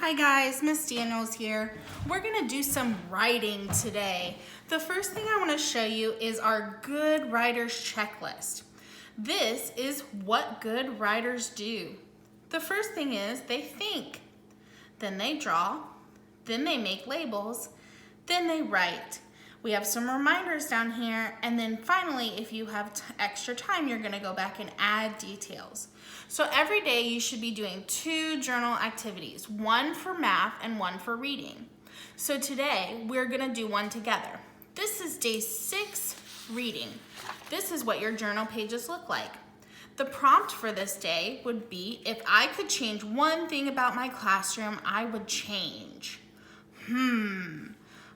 Hi guys, Miss Daniels here. We're gonna do some writing today. The first thing I wanna show you is our good writers checklist. This is what good writers do. The first thing is they think, then they draw, then they make labels, then they write. We have some reminders down here, and then finally, if you have extra time, you're gonna go back and add details. So every day you should be doing 2 journal activities, one for math and one for reading. So today we're gonna do one together. This is day 6, reading. This is what your journal pages look like. The prompt for this day would be, if I could change one thing about my classroom, I would change.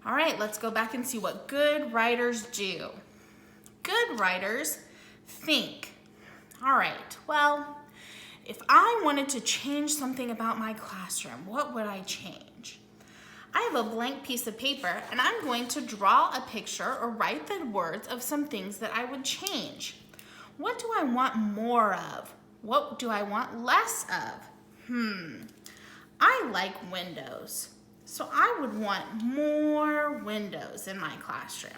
All right, let's go back and see what good writers do. Good writers think. All right, well, if I wanted to change something about my classroom, what would I change? I have a blank piece of paper and I'm going to draw a picture or write the words of some things that I would change. What do I want more of? What do I want less of? I like windows. So I would want more windows in my classroom.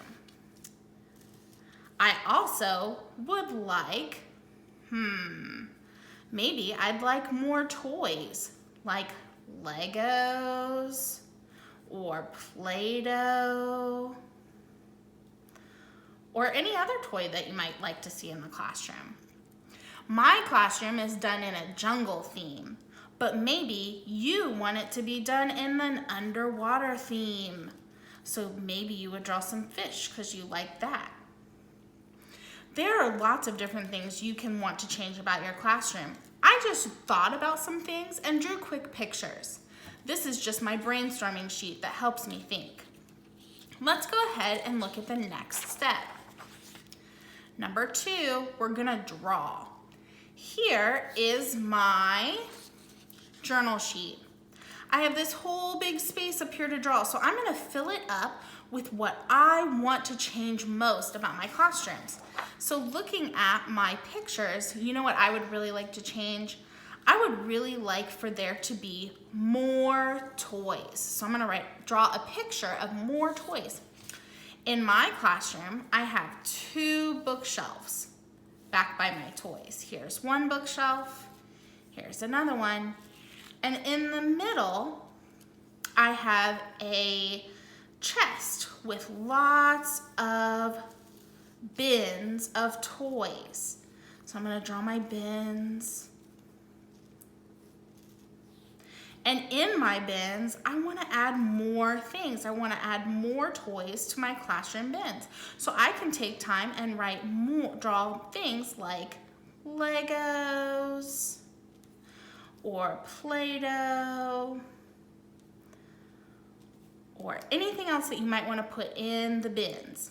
I also would like, maybe I'd like more toys, like Legos or Play-Doh or any other toy that you might like to see in the classroom. My classroom is done in a jungle theme, but maybe you want it to be done in an underwater theme. So maybe you would draw some fish because you like that. There are lots of different things you can want to change about your classroom. I just thought about some things and drew quick pictures. This is just my brainstorming sheet that helps me think. Let's go ahead and look at the next step. Number 2, we're gonna draw. Here is my journal sheet. I have this whole big space up here to draw, so I'm gonna fill it up with what I want to change most about my classrooms. So looking at my pictures, you know what I would really like to change? I would really like for there to be more toys. So I'm gonna draw a picture of more toys. In my classroom, I have 2 bookshelves back by my toys. Here's one bookshelf, here's another one. And in the middle, I have a chest with lots of bins of toys. So I'm gonna draw my bins. And in my bins, I wanna add more things. I wanna add more toys to my classroom bins. So I can take time and draw things like Legos, or Play-Doh, or anything else that you might want to put in the bins.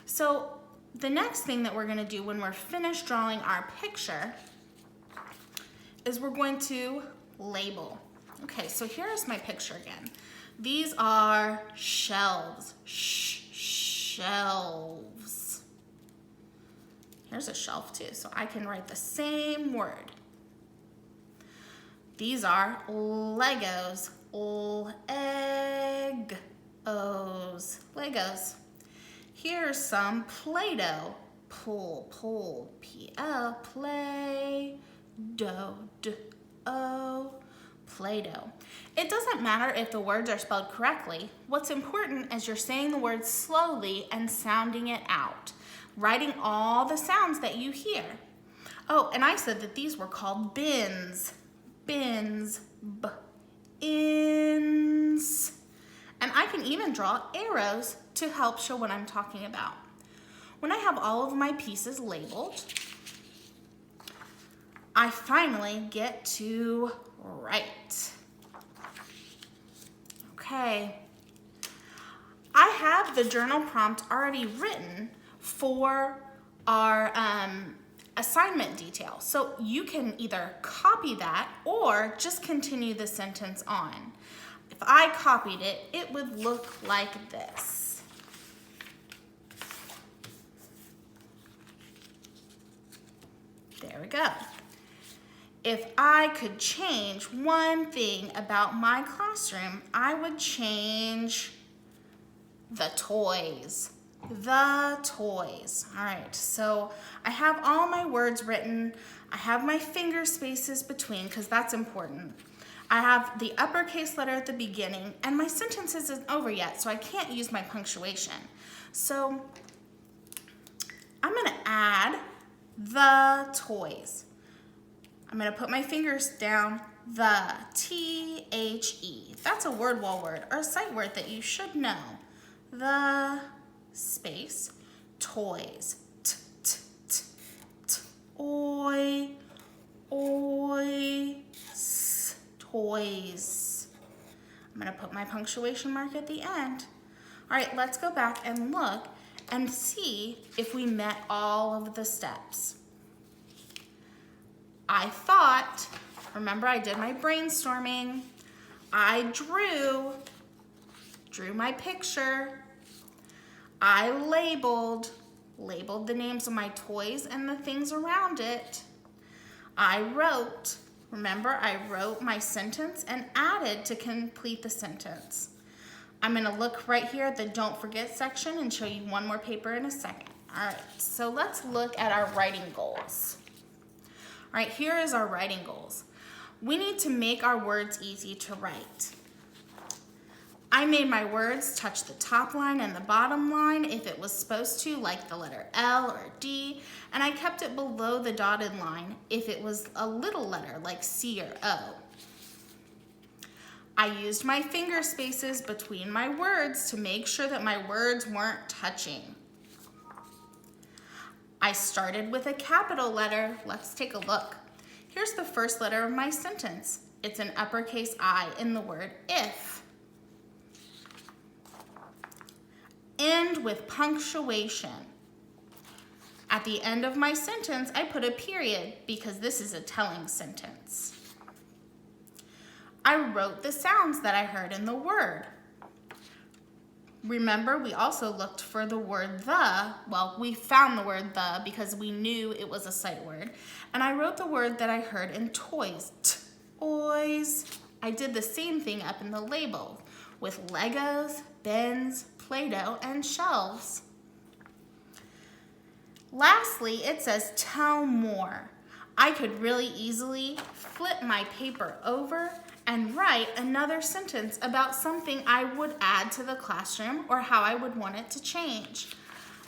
So the next thing that we're going to do when we're finished drawing our picture is we're going to label. Okay, so here's my picture again. These are shelves. Shelves. Here's a shelf too, so I can write the same word. These are Legos, Legos. Here's some Play-Doh, P-L, Play-Doh, D-O, Play-Doh. It doesn't matter if the words are spelled correctly. What's important is you're saying the words slowly and sounding it out, writing all the sounds that you hear. Oh, and I said that these were called bins. Bins, ins. And I can even draw arrows to help show what I'm talking about. When I have all of my pieces labeled, I finally get to write. Okay. I have the journal prompt already written for our assignment detail. So you can either copy that or just continue the sentence on. If I copied it, it would look like this. There we go. If I could change one thing about my classroom, I would change the toys. The toys. All right, so I have all my words written. I have my finger spaces between because that's important. I have the uppercase letter at the beginning, and my sentence isn't over yet, so I can't use my punctuation. So I'm gonna add the toys. I'm gonna put my fingers down, the, T-H-E. That's a word wall word or a sight word that you should know. The space, toys, oi, toys. I'm gonna put my punctuation mark at the end. All right, let's go back and look and see if we met all of the steps. I thought, remember I did my brainstorming, I drew my picture, I labeled the names of my toys and the things around it. I wrote, remember I wrote my sentence and added to complete the sentence. I'm gonna look right here at the don't forget section and show you one more paper in a second. All right, so let's look at our writing goals. All right, here is our writing goals. We need to make our words easy to write. I made my words touch the top line and the bottom line if it was supposed to, like the letter L or D, and I kept it below the dotted line if it was a little letter like C or O. I used my finger spaces between my words to make sure that my words weren't touching. I started with a capital letter. Let's take a look. Here's the first letter of my sentence. It's an uppercase I in the word if. End with punctuation. At the end of my sentence, I put a period because this is a telling sentence. I wrote the sounds that I heard in the word. Remember, we also looked for the word the. Well, we found the word the because we knew it was a sight word. And I wrote the word that I heard in toys. Toys. I did the same thing up in the label with Legos, bins, Play-Doh, and shelves. Lastly, it says tell more. I could really easily flip my paper over and write another sentence about something I would add to the classroom or how I would want it to change.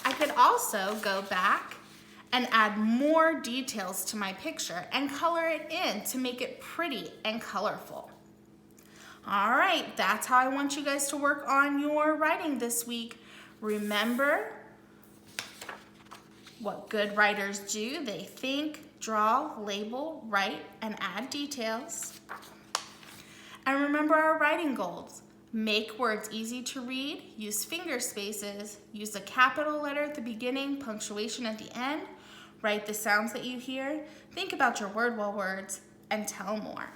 I could also go back and add more details to my picture and color it in to make it pretty and colorful. All right, that's how I want you guys to work on your writing this week. Remember what good writers do. They think, draw, label, write, and add details. And remember our writing goals. Make words easy to read, use finger spaces, use a capital letter at the beginning, punctuation at the end, write the sounds that you hear, think about your word wall words, and tell more.